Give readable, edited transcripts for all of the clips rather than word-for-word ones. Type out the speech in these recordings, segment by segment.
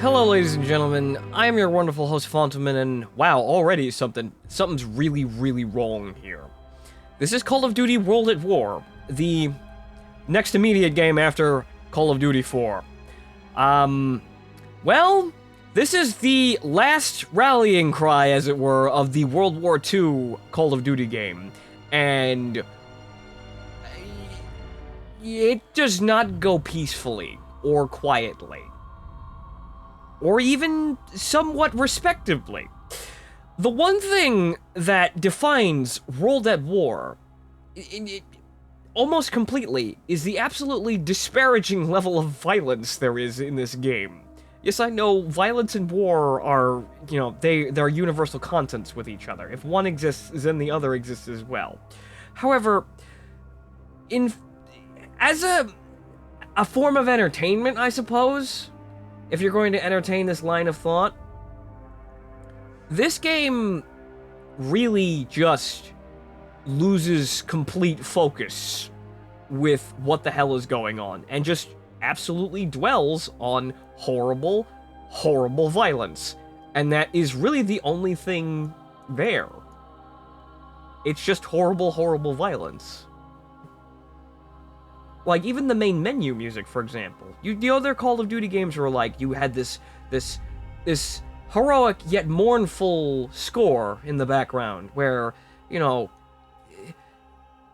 Hello, ladies and gentlemen. I am your wonderful host, Fontaman, and wow, already something's really, really wrong here. This is Call of Duty World at War, the next immediate game after Call of Duty 4. Well, this is the last rallying cry, as it were, of the World War II Call of Duty game, and it does not go peacefully or quietly, or even somewhat respectively. The one thing that defines World at War, almost completely, is the absolutely disparaging level of violence there is in this game. Yes, I know, violence and war are, you know, they're universal constants with each other. If one exists, then the other exists as well. However, as a form of entertainment, I suppose, if you're going to entertain this line of thought, this game really just loses complete focus with what the hell is going on, and just absolutely dwells on horrible, horrible violence. And that is really the only thing there. It's just horrible, horrible violence. Like, even the main menu music, for example. The other Call of Duty games were like, you had this heroic yet mournful score in the background, where, you know,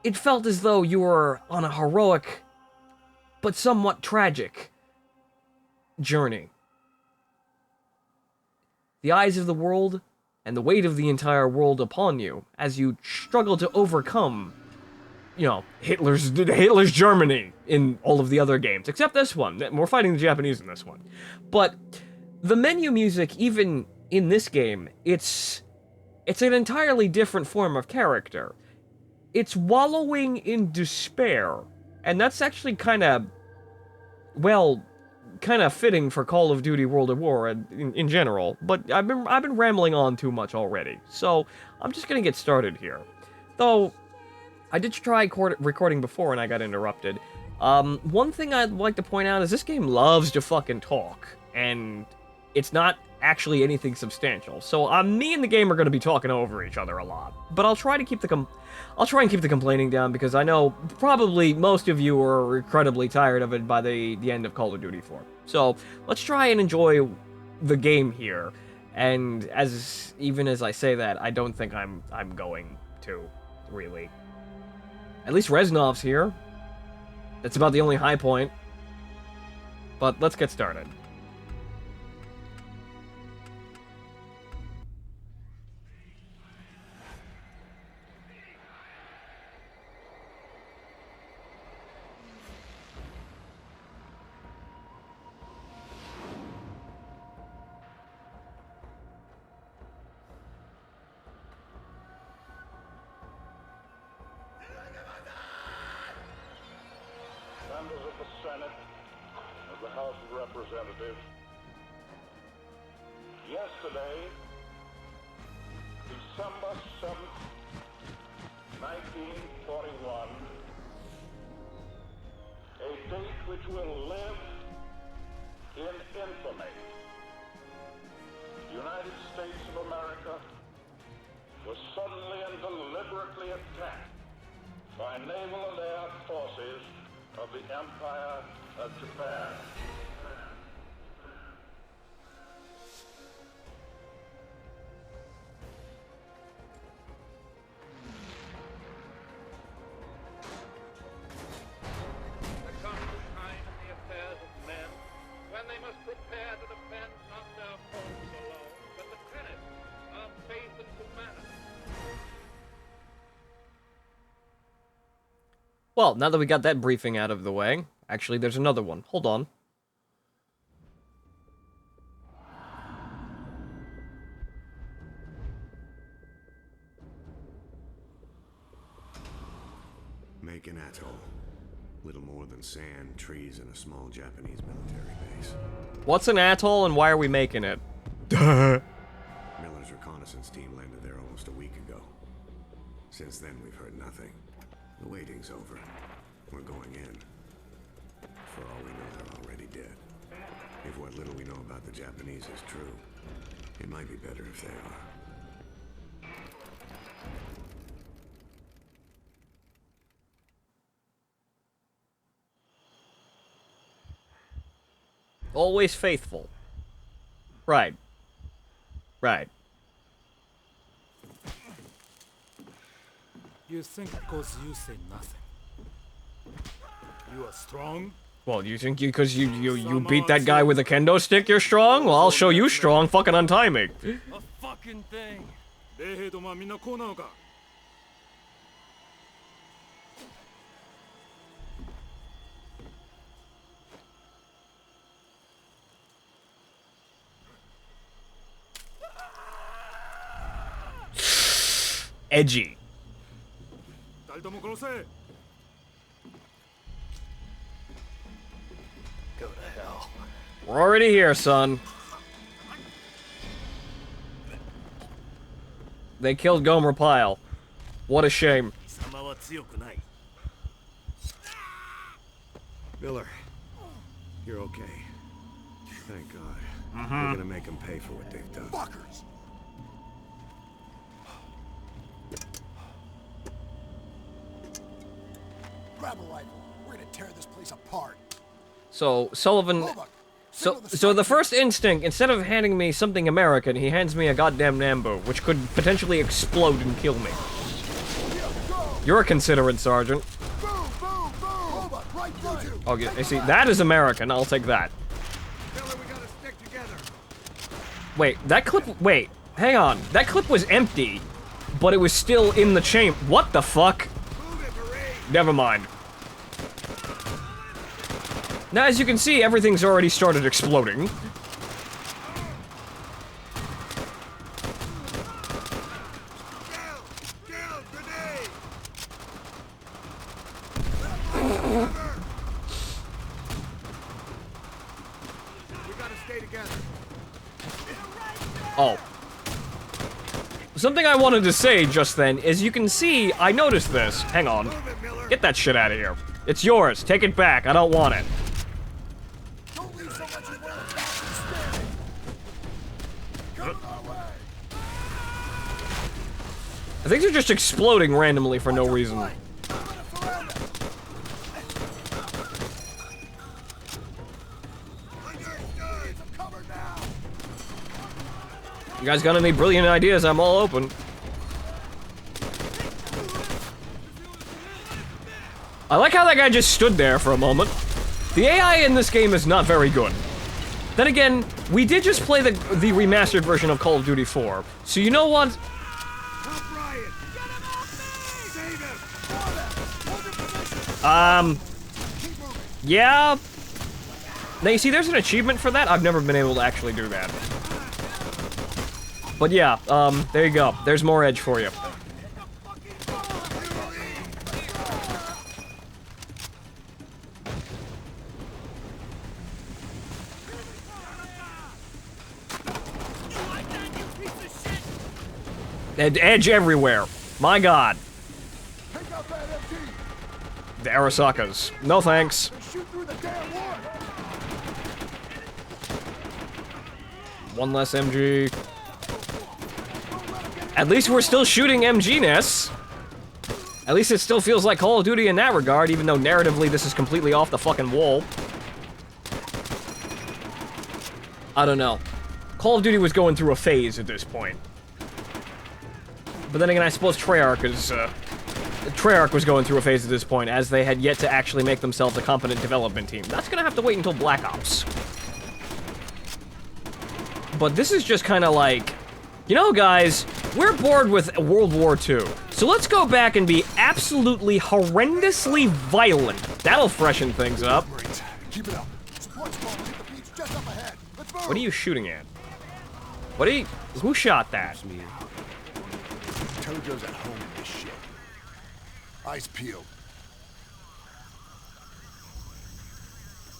it felt as though you were on a heroic but somewhat tragic journey. The eyes of the world and the weight of the entire world upon you as you struggle to overcome, you know, Hitler's Germany in all of the other games, except this one. We're fighting the Japanese in this one. But the menu music, even in this game, it's an entirely different form of character. It's wallowing in despair, and that's actually kind of fitting for Call of Duty World at War in general. But I've been rambling on too much already, so I'm just gonna get started here. Though I did try recording before and I got interrupted. One thing I'd like to point out is this game loves to fucking talk, and it's not actually anything substantial. So me and the game are going to be talking over each other a lot. But I'll try and keep the complaining down, because I know probably most of you are incredibly tired of it by the end of Call of Duty 4. So let's try and enjoy the game here. And even as I say that, I don't think I'm going to, really. At least RESNOV's here. That's about the only high point. But let's get started. Members of the Senate, of the House of Representatives, yesterday, December 7th, 1941, a date which will live in infamy. The United States of America was suddenly and deliberately attacked by naval and air forces of the Empire of Japan. There comes a time in the affairs of men when they must prepare to defend not their homes alone, but the tenets of faith and humanity. Well, now that we got that briefing out of the way, actually, there's another one. Hold on. Make an atoll. Little more than sand, trees, and a small Japanese military base. What's an atoll and why are we making it? Duh. Miller's reconnaissance team landed there almost a week ago. Since then, we've heard nothing. The waiting's over. We're going in. For all we know, they're already dead. If what little we know about the Japanese is true, it might be better if they are. Always faithful. Right. Right. You think because you say nothing, you are strong? Well, you think because you beat that guy with a kendo stick, you're strong? Well, I'll show you strong. Fucking untie me. A fucking thing. 米兵どもはみんなこうなのか? Edgy. 誰とも殺せ. Go to hell. We're already here, son. They killed Gomer Pyle. What a shame. 貴様は強くない. Miller, you're okay. Thank God. We're gonna make them pay for what they've done. Fuckers! Grab a rifle. We're gonna tear this place apart. So, Sullivan... So the first instinct, instead of handing me something American, he hands me a goddamn Nambu, which could potentially explode and kill me. You're a considerate sergeant. Oh, you see, that is American. I'll take that. Wait, that clip... Wait, hang on. That clip was empty, but it was still in the chamber. What the fuck? Never mind. Now, as you can see, everything's already started exploding. Oh. Something I wanted to say just then is you can see, I noticed this. Hang on. Get that shit out of here. It's yours. Take it back. I don't want it. Things are just exploding randomly for no reason. You guys got any brilliant ideas? I'm all open. I like how that guy just stood there for a moment. The AI in this game is not very good. Then again, we did just play the remastered version of Call of Duty 4, so you know what? Yeah. Now you see, there's an achievement for that. I've never been able to actually do that. But yeah, there you go. There's more edge for you. Edge everywhere. My god. The Arasakas. No thanks. One less MG. At least we're still shooting MG-ness. At least it still feels like Call of Duty in that regard, even though narratively this is completely off the fucking wall. I don't know. Call of Duty was going through a phase at this point. But then again, I suppose Treyarch was going through a phase at this point, as they had yet to actually make themselves a competent development team. That's gonna have to wait until Black Ops. But this is just kind of like, you know, guys, we're bored with World War II, so let's go back and be absolutely horrendously violent. That'll freshen things up. Keep it up. Support squad will hit the beach just up ahead. Let's move. What are you shooting at? What are you... Who shot that? Tojo's at home in this shit. Eyes peeled.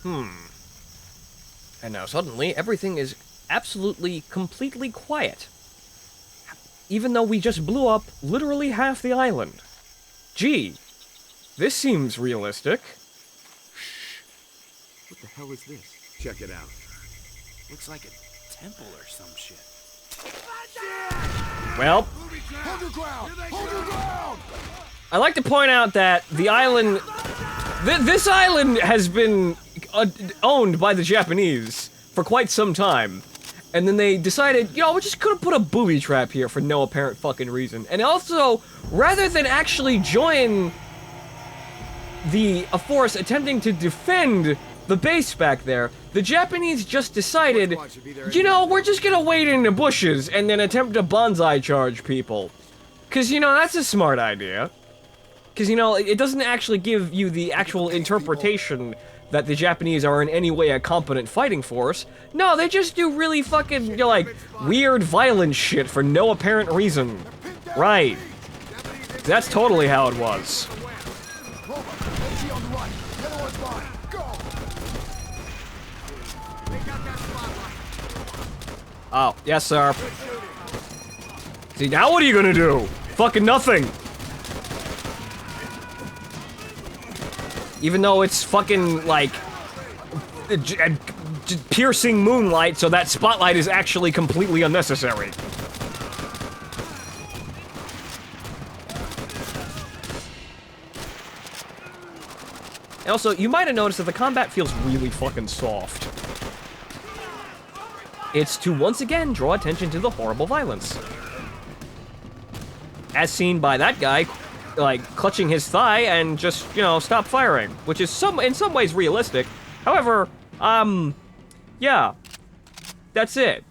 And now suddenly, everything is absolutely, completely quiet. Even though we just blew up literally half the island. Gee, this seems realistic. What the hell is this? Check it out. Looks like a temple or some shit. Well, Hold your ground! Hold your ground! I like to point out that the island... this island has been owned by the Japanese for quite some time. And then they decided, you know, we're just gonna put a booby trap here for no apparent fucking reason. And also, rather than actually join a force attempting to defend the base back there, the Japanese just decided, you know, we're just gonna wait in the bushes and then attempt to bonsai charge people. Cause, you know, that's a smart idea. Cause, you know, it doesn't actually give you the actual interpretation that the Japanese are in any way a competent fighting force. No, they just do really fucking, you know, like, weird violent shit for no apparent reason. Right. That's totally how it was. Rover, MG on the right. The other one's mine. Go! Oh, yes, sir. See, now what are you gonna do? Fucking nothing. Even though it's fucking, like, piercing moonlight, so that spotlight is actually completely unnecessary. And also, you might have noticed that the combat feels really fucking soft. It's to once again draw attention to the horrible violence. As seen by that guy, like, clutching his thigh and just, you know, stop firing. Which is in some ways realistic. However, yeah. That's it.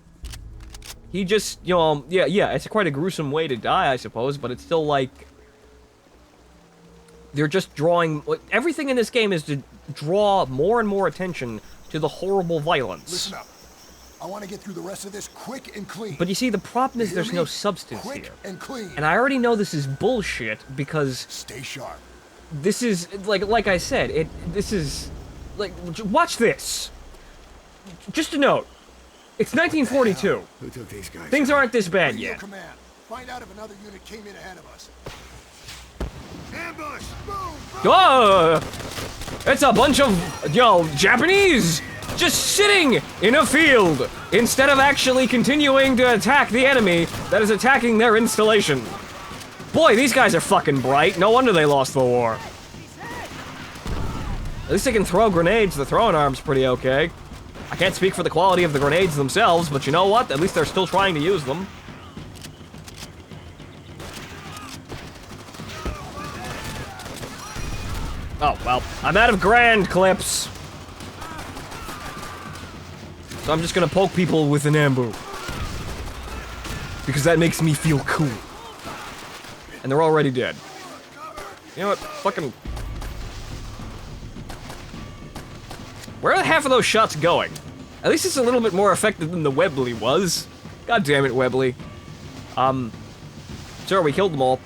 He just, you know, yeah, it's quite a gruesome way to die, I suppose, but it's still like... They're just drawing... Everything in this game is to draw more and more attention to the horrible violence. Listen up. I want to get through the rest of this quick and clean. But you see, the problem is You there's hear no me? substance Quick here. and clean. And I already know this is bullshit, because Stay sharp. this is, like I said, this is, like, watch this. Just a note. It's 1942. Who took these guys? Things aren't this bad Radio yet. command. Find out if another unit came in ahead of us. Ambush! Boom! Oh! It's a bunch of, you know, Japanese just sitting in a field instead of actually continuing to attack the enemy that is attacking their installation. Boy, these guys are fucking bright. No wonder they lost the war. At least they can throw grenades. The throwing arm's pretty okay. I can't speak for the quality of the grenades themselves, but you know what? At least they're still trying to use them. Oh, well, I'm out of grand clips. So I'm just gonna poke people with an ambu. Because that makes me feel cool. And they're already dead. You know what? Fucking... Where are half of those shots going? At least it's a little bit more effective than the Webley was. God damn it, Webley. Sir, we killed them all.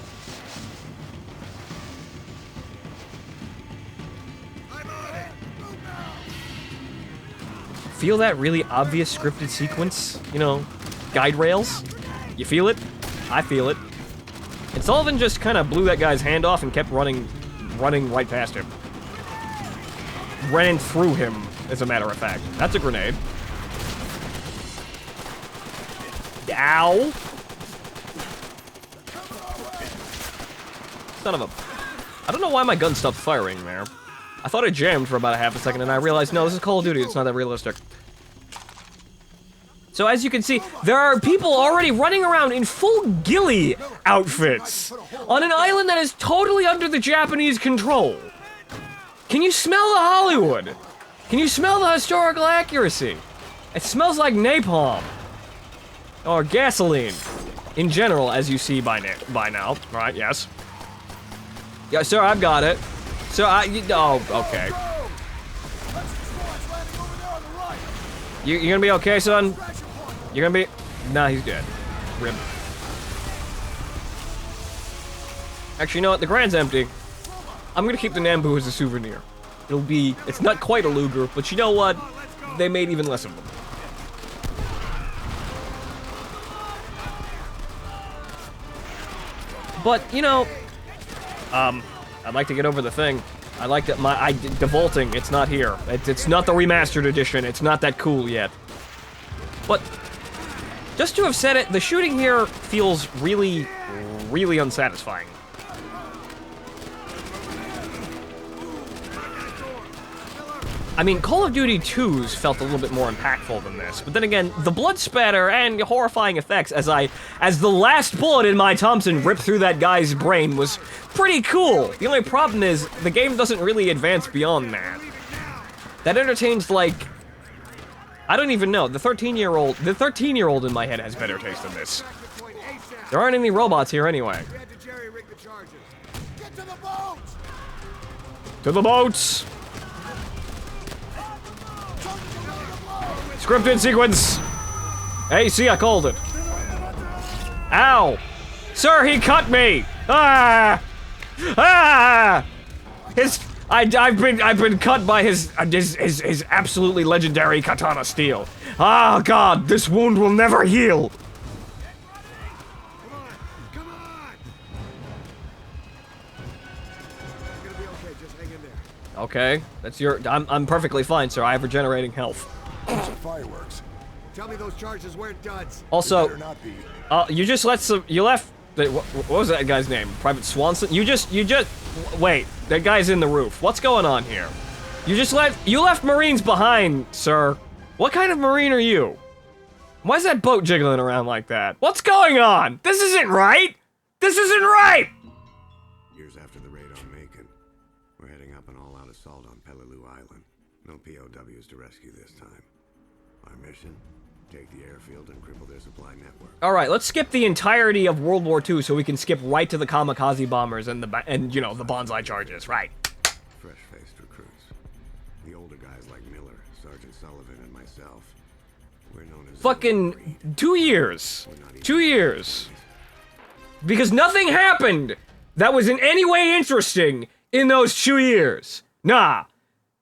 Feel that really obvious scripted sequence? You know, guide rails? You feel it? I feel it. And Sullivan just kind of blew that guy's hand off and kept running right past him. Ran through him, as a matter of fact. That's a grenade. Ow. Son of a... I don't know why my gun stopped firing there. I thought it jammed for about a half a second, and I realized, no, this is Call of Duty, it's not that realistic. So as you can see, there are people already running around in full ghillie outfits on an island that is totally under the Japanese control. Can you smell the Hollywood? Can you smell the historical accuracy? It smells like napalm. Or gasoline. In general, as you see by now. Right, yes. Yeah, sir, I've got it. So oh, okay. You're gonna be okay, son? You're gonna be... Nah, he's dead. Rip. Actually, you know what? The Grand's empty. I'm gonna keep the Nambu as a souvenir. It'll be... It's not quite a Luger, but you know what? They made even less of them. But, you know... I'd like to get over the thing. I like that the vaulting, it's not here. It's not the remastered edition. It's not that cool yet. But... Just to have said it, the shooting here feels really, really unsatisfying. I mean, Call of Duty 2's felt a little bit more impactful than this, but then again, the blood spatter and horrifying effects as the last bullet in my Thompson ripped through that guy's brain was pretty cool. The only problem is, the game doesn't really advance beyond that. That entertains, like... I don't even know. The 13-year-old in my head has better taste than this. There aren't any robots here anyway. Get to the boats! To the boats! Scripted sequence! Hey, see, I called it. Ow! Sir, he cut me! Ah! Ah! I've been cut by his absolutely legendary katana steel. Ah, God, this wound will never heal. Come on! It's gonna be okay, just hang in there. Okay, that's your... I'm perfectly fine, sir. I have regenerating health. Those are fireworks. Tell me those charges weren't duds. Also, Better not be. you just let some... You left... What was that guy's name? Private Swanson? You just... Wait, that guy's in the roof. What's going on here? You left Marines behind, sir. What kind of Marine are you? Why is that boat jiggling around like that? What's going on? This isn't right! This isn't right! Years after the raid on Macon, we're heading up an all-out assault on Peleliu Island. No POWs to rescue this time. Our mission? Take the airfield and cripple their supply network. Alright, let's skip the entirety of World War II so we can skip right to the kamikaze bombers and you know, the bonsai charges, right. Fresh-faced recruits. The older guys like Miller, Sergeant Sullivan, and myself. We're known as... Fucking 2 years. 2 years. Because nothing happened that was in any way interesting in those 2 years. Nah,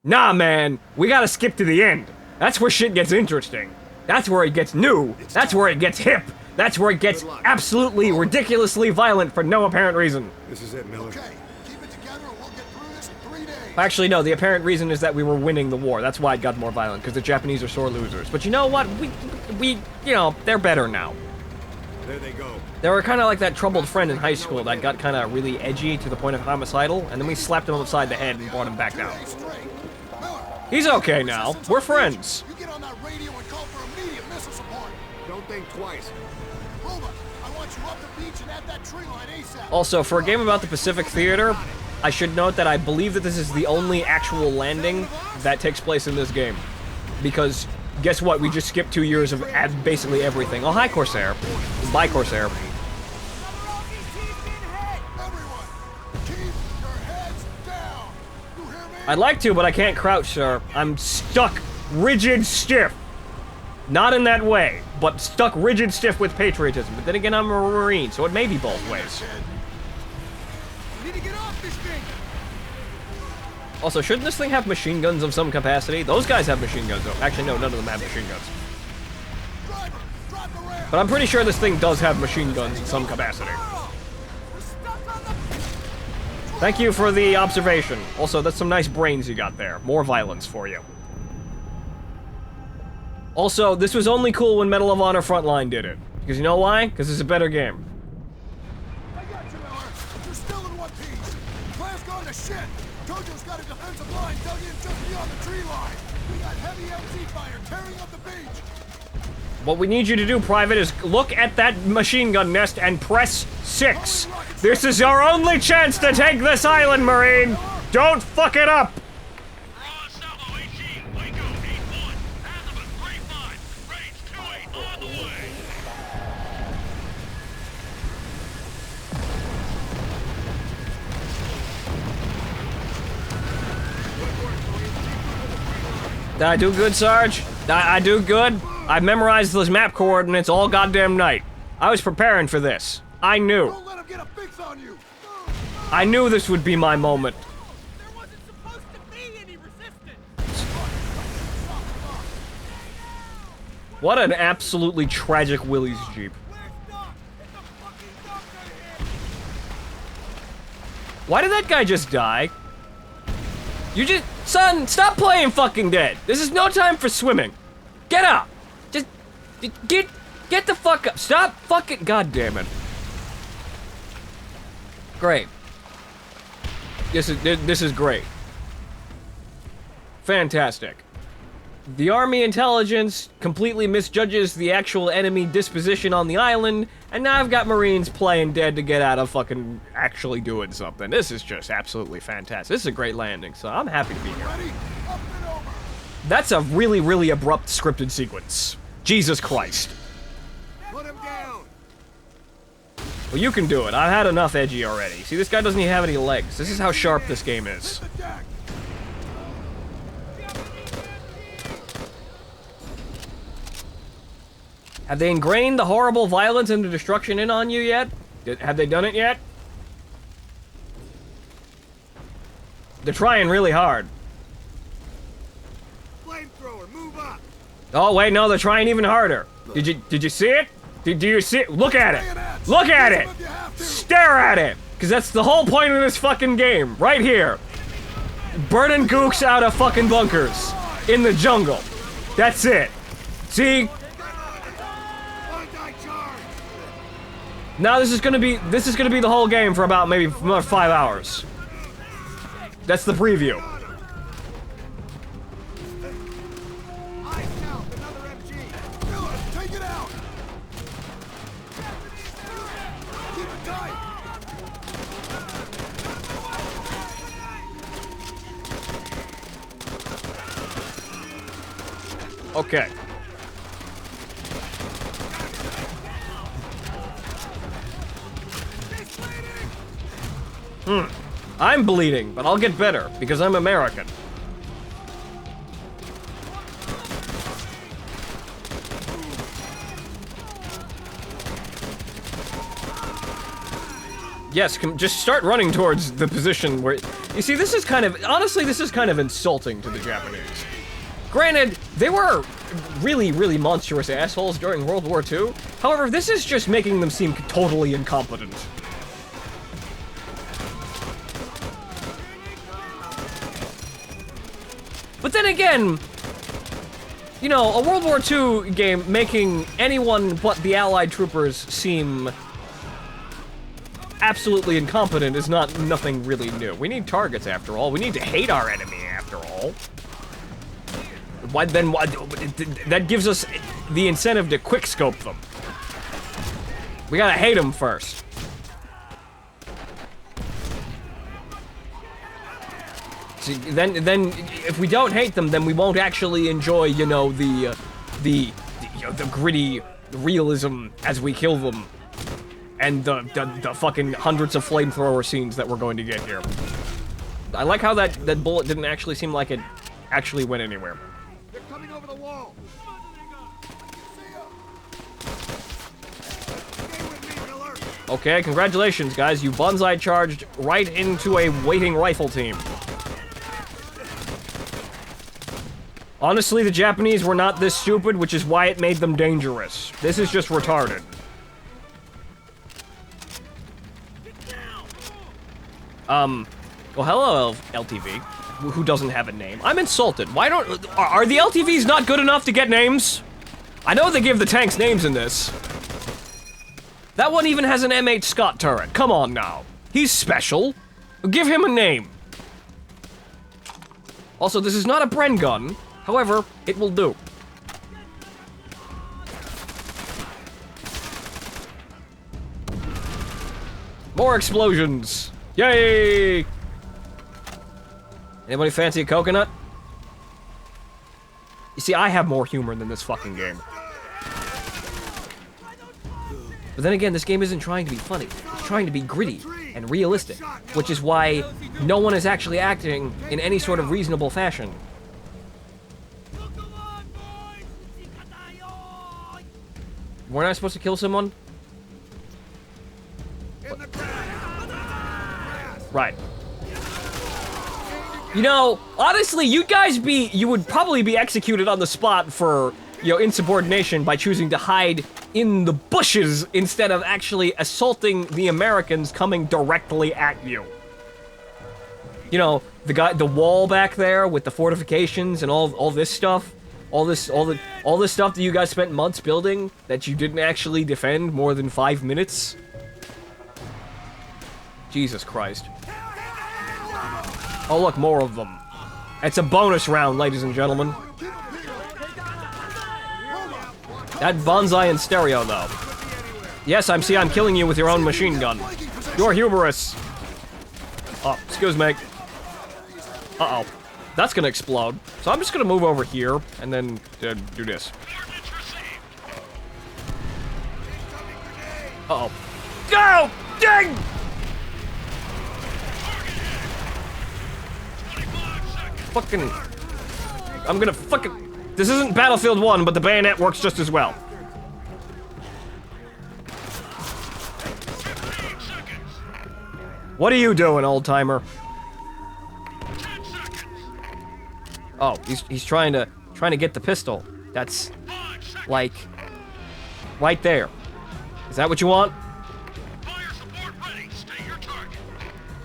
man. We gotta skip to the end. That's where shit gets interesting. That's where it gets new. That's where it gets hip. That's where it gets absolutely ridiculously violent for no apparent reason. This is it, Miller. Okay, keep it together and we'll get through this in 3 days. Actually, no, the apparent reason is that we were winning the war. That's why it got more violent, because the Japanese are sore losers. But you know what? We, you know, they're better now. There they go. They were kind of like that troubled friend in high school that got kind of really edgy to the point of homicidal, and then we slapped him upside the head and brought him back down. Hey, straight. Miller, He's okay now. We're friends. you get on that radio and call for immediate missile support. Don't think twice. Roma, I want you up the beach and at that tree line ASAP. Also, for a game about the Pacific Theater, I should note that I believe that this is the only actual landing that takes place in this game. Because, guess what? We just skipped 2 years of basically everything. Oh, hi, Corsair. Bye, Corsair. Everyone, keep your heads down. You hear me? I'd like to, but I can't crouch, sir. I'm stuck, rigid, stiff. Not in that way, but stuck, rigid, stiff with patriotism. But then again, I'm a Marine, so it may be both ways. We need to get off this thing. Also, shouldn't this thing have machine guns of some capacity? Those guys have machine guns, though. Actually, no, none of them have machine guns. Driver, drop the rail. But I'm pretty sure this thing does have machine guns in some capacity. We're stuck on the... Thank you for the observation. Also, that's some nice brains you got there. More violence for you. Also, this was only cool when Medal of Honor Frontline did it. Because you know why? Because it's a better game. I got you, Miller. You're still in one piece. Plan's gone to shit. Tojo's got a defensive line dug in just beyond the tree line. We got heavy MG fire tearing up the beach. What we need you to do, Private, is look at that machine gun nest and press 6. This is your only chance to take this island, Marine. Don't fuck it up. Did I do good, Sarge? I do good? I memorized those map coordinates all goddamn night. I was preparing for this. I knew. Don't let him get a fix on you. I knew this would be my moment. There wasn't supposed to be any resistance. What an absolutely tragic Willie's Jeep. Where's Doc? It's a fucking doctor here. Why did that guy just die? You just... Son, stop playing fucking dead. This is no time for swimming. Get up. Just... Get the fuck up. Stop fucking... God damn it. Great. This is great. Fantastic. The army intelligence completely misjudges the actual enemy disposition on the island, and now I've got Marines playing dead to get out of fucking actually doing something. This is just absolutely fantastic. This is a great landing, so I'm happy to be here. Ready? Up and over. That's a really, really abrupt scripted sequence. Jesus Christ. Put him down. Well, you can do it. I've had enough edgy already. See, this guy doesn't even have any legs. This is how sharp this game is. Hit the deck. Have they ingrained the horrible violence and the destruction in on you yet? Have they done it yet? They're trying really hard. Flamethrower, move up. Oh wait, no, they're trying even harder. Did you see it? Do you see it? Look at it. Look at it. Stare at it. Cause that's the whole point of this fucking game, right here. Burning gooks out of fucking bunkers in the jungle. That's it. See? Now this is gonna be the whole game for about maybe another 5 hours. That's the preview. Eyes south, another MG. Miller, take it out. Keep it tight. Okay. I'm bleeding, but I'll get better, because I'm American. Yes, just start running towards the position where... You see, this is kind of... Honestly, this is kind of insulting to the Japanese. Granted, they were really, really monstrous assholes during World War II. However, this is just making them seem totally incompetent. But then again, you know, a World War II game making anyone but the Allied troopers seem absolutely incompetent is nothing really new. We need targets after all. We need to hate our enemy after all. Why that gives us the incentive to quickscope them. We gotta hate them first. See, then if we don't hate them, then we won't actually enjoy, you know, the gritty realism as we kill them, and the fucking hundreds of flamethrower scenes that we're going to get here. I like how that bullet didn't actually seem like it actually went anywhere. They're coming over the wall. Stay with me, Miller. Okay, congratulations, guys. You bonsai charged right into a waiting rifle team. Honestly, the Japanese were not this stupid, which is why it made them dangerous. This is just retarded. Well, hello, LTV, who doesn't have a name. I'm insulted. Why don't... Are the LTVs not good enough to get names? I know they give the tanks names in this. That one even has an M8 Scott turret. Come on now. He's special. Give him a name. Also, this is not a Bren gun. However, it will do. More explosions. Yay! Anybody fancy a coconut? You see, I have more humor than this fucking game. But then again, this game isn't trying to be funny. It's trying to be gritty and realistic, which is why no one is actually acting in any sort of reasonable fashion. Weren't I supposed to kill someone? Right. You know, honestly, you would probably be executed on the spot for, you know, insubordination by choosing to hide in the bushes instead of actually assaulting the Americans coming directly at you. You know, the wall back there with the fortifications and all this stuff, all this stuff that you guys spent months building that you didn't actually defend more than 5 minutes. Jesus Christ. Oh look, more of them. It's a bonus round, ladies and gentlemen. That bonsai in stereo, though. Yes, I'm killing you with your own machine gun. You're humorous. Oh, excuse me. Uh-oh. That's gonna explode. So I'm just gonna move over here and then do this. Uh-oh. Go! Dang! Fucking... I'm gonna fucking... This isn't Battlefield 1, but the bayonet works just as well. What are you doing, old-timer? Oh, he's trying to get the pistol. That's, like, right there. Is that what you want?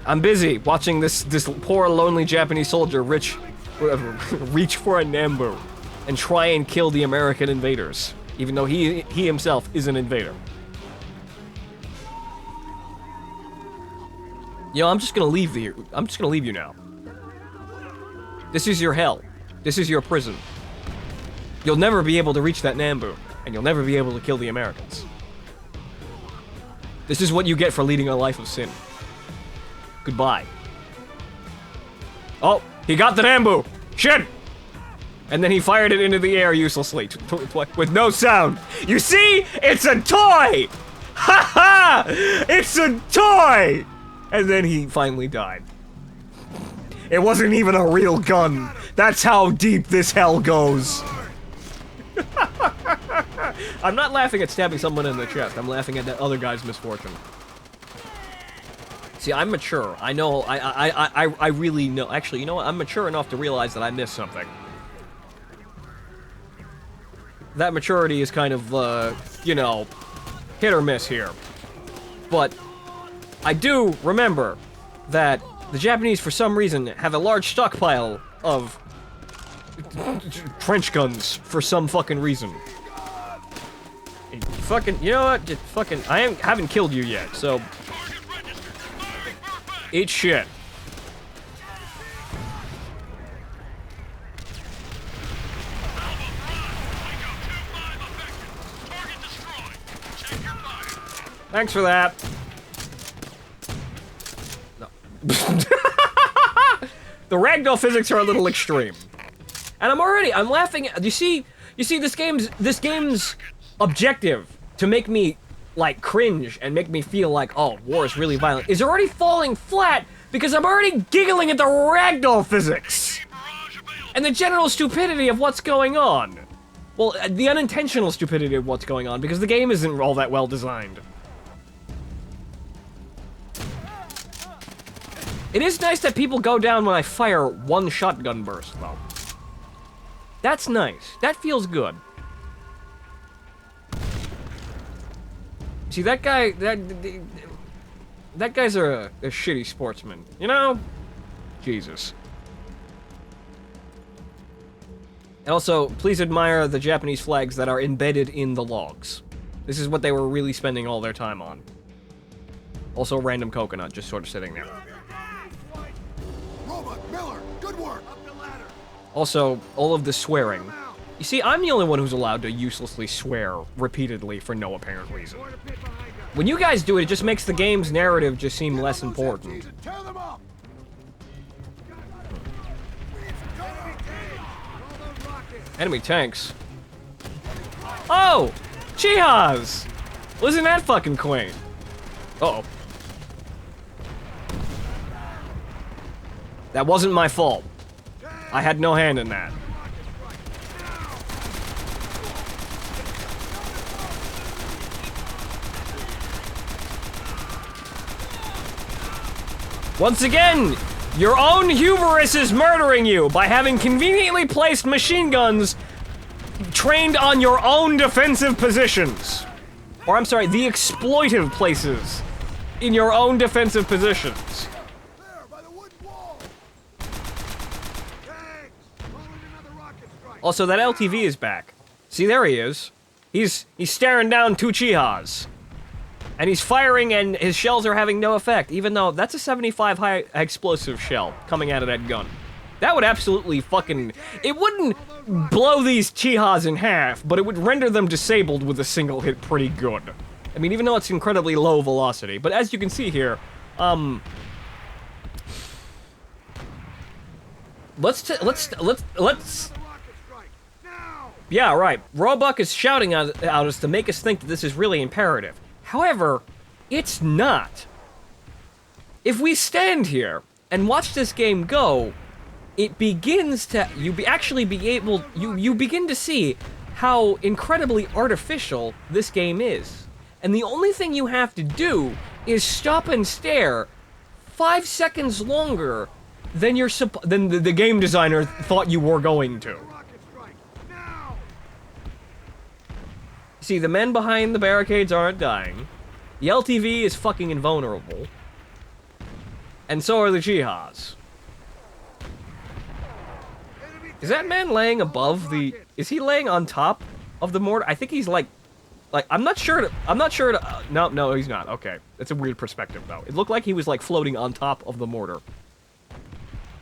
I'm busy watching this poor, lonely Japanese soldier reach for a Nambu and try and kill the American invaders, even though he himself is an invader. You know, I'm just gonna leave you now. This is your hell. This is your prison. You'll never be able to reach that Nambu, and you'll never be able to kill the Americans. This is what you get for leading a life of sin. Goodbye. Oh, he got the Nambu! Shit! And then he fired it into the air uselessly, with no sound. You see? It's a toy! Ha ha! It's a toy! And then he finally died. It wasn't even a real gun. That's how deep this hell goes. I'm not laughing at stabbing someone in the chest. I'm laughing at that other guy's misfortune. See, I'm mature. I know, I really know. Actually, you know what? I'm mature enough to realize that I missed something. That maturity is kind of, you know, hit or miss here. But I do remember that the Japanese, for some reason, have a large stockpile of trench guns for some fucking reason. Fucking, you know what? Just fucking, haven't killed you yet, so eat shit. Thanks for that. No. The ragdoll physics are a little extreme. And I'm laughing at, you see this game's objective to make me like cringe and make me feel like, oh, war is really violent, is already falling flat because I'm already giggling at the ragdoll physics and the general stupidity of what's going on. Well, the unintentional stupidity of what's going on because the game isn't all that well designed. It is nice that people go down when I fire one shotgun burst, though. That's nice. That feels good. See, that guy, that guy's a shitty sportsman, you know? Jesus. And also, please admire the Japanese flags that are embedded in the logs. This is what they were really spending all their time on. Also, random coconut just sort of sitting there. Robot, Miller, good work. Up the ladder. Also, all of the swearing. You see, I'm the only one who's allowed to uselessly swear repeatedly for no apparent reason. When you guys do it, it just makes the game's narrative just seem less important. Tear them up. Enemy tanks. Oh! Chihas! Wasn't that fucking quaint? Uh-oh. That wasn't my fault. I had no hand in that. Once again, your own hubris is murdering you by having conveniently placed machine guns trained on your own defensive positions. Or I'm sorry, the exploitive places in your own defensive positions. There, by the wooden wall. Also, that LTV is back. See, there he is. He's staring down two Chihas. And he's firing, and his shells are having no effect, even though that's a 75 high explosive shell coming out of that gun. That would absolutely fucking... It wouldn't blow these Chihas in half, but it would render them disabled with a single hit pretty good. I mean, even though it's incredibly low velocity. But as you can see here, let's... Yeah, right. Roebuck is shouting at us to make us think that this is really imperative. However, it's not. If we stand here and watch this game go, it begins to you begin to see how incredibly artificial this game is. And the only thing you have to do is stop and stare 5 seconds longer than the game designer thought you were going to. See, the men behind the barricades aren't dying. The LTV is fucking invulnerable. And so are the Chihas. Is that man laying above the... Is he laying on top of the mortar? I think he's like... I'm not sure to... No, he's not. Okay. That's a weird perspective, though. It looked like he was, like, floating on top of the mortar.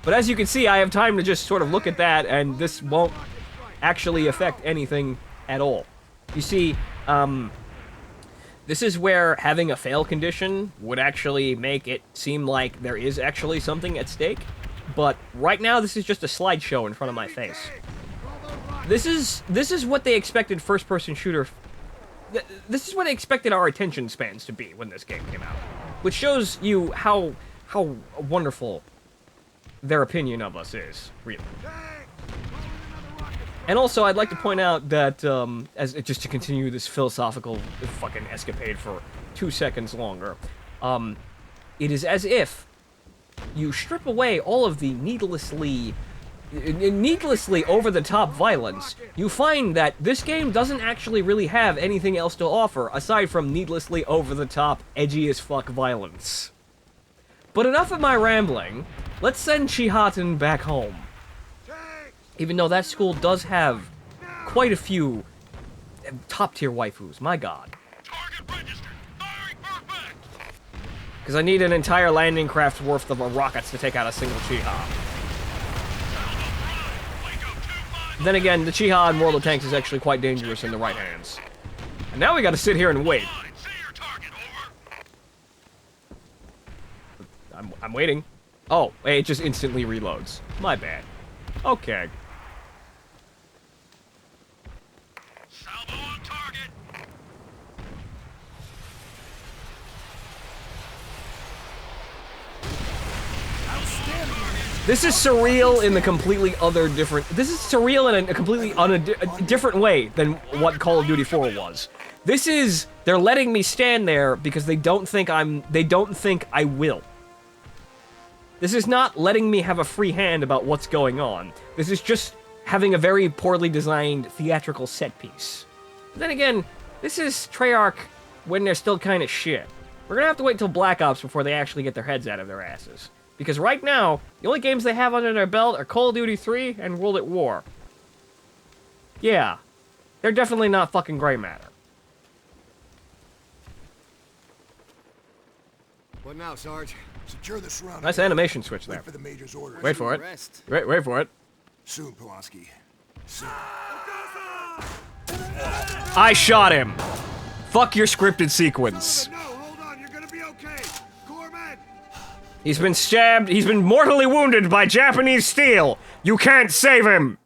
But as you can see, I have time to just sort of look at that, and this won't actually affect anything at all. You see, this is where having a fail condition would actually make it seem like there is actually something at stake. But right now, this is just a slideshow in front of my face. This is what they expected first-person shooter... This is what they expected our attention spans to be when this game came out. Which shows you how wonderful their opinion of us is, really. And also, I'd like to point out that, just to continue this philosophical fucking escapade for 2 seconds longer, it is as if you strip away all of the needlessly over-the-top violence, you find that this game doesn't actually really have anything else to offer aside from needlessly over-the-top, edgy-as-fuck violence. But enough of my rambling, let's send Chihaten back home. Even though that school does have quite a few top-tier waifus, my god. Because I need an entire landing craft's worth of rockets to take out a single Chiha. Then again, the Chiha in World of Tanks is actually quite dangerous in the right hands. And now we gotta sit here and wait. I'm waiting. Oh, it just instantly reloads. My bad. Okay. This is surreal in the completely other different... This is surreal in a completely different way than what Call of Duty 4 was. This is... They're letting me stand there because they don't think I will. This is not letting me have a free hand about what's going on. This is just having a very poorly designed theatrical set piece. But then again, this is Treyarch when they're still kind of shit. We're gonna have to wait till Black Ops before they actually get their heads out of their asses. Because right now, the only games they have under their belt are Call of Duty 3 and World at War. Yeah. They're definitely not fucking gray matter. What now, Sarge? Secure the surrounding. Nice animation switch there. Wait for the major's orders. Wait for it. Rest. Wait for it. Soon, Pulaski. Soon. I shot him. Fuck your scripted sequence. No, hold on. You're gonna be okay. Gorman! He's been stabbed. He's been mortally wounded by Japanese steel. You can't save him.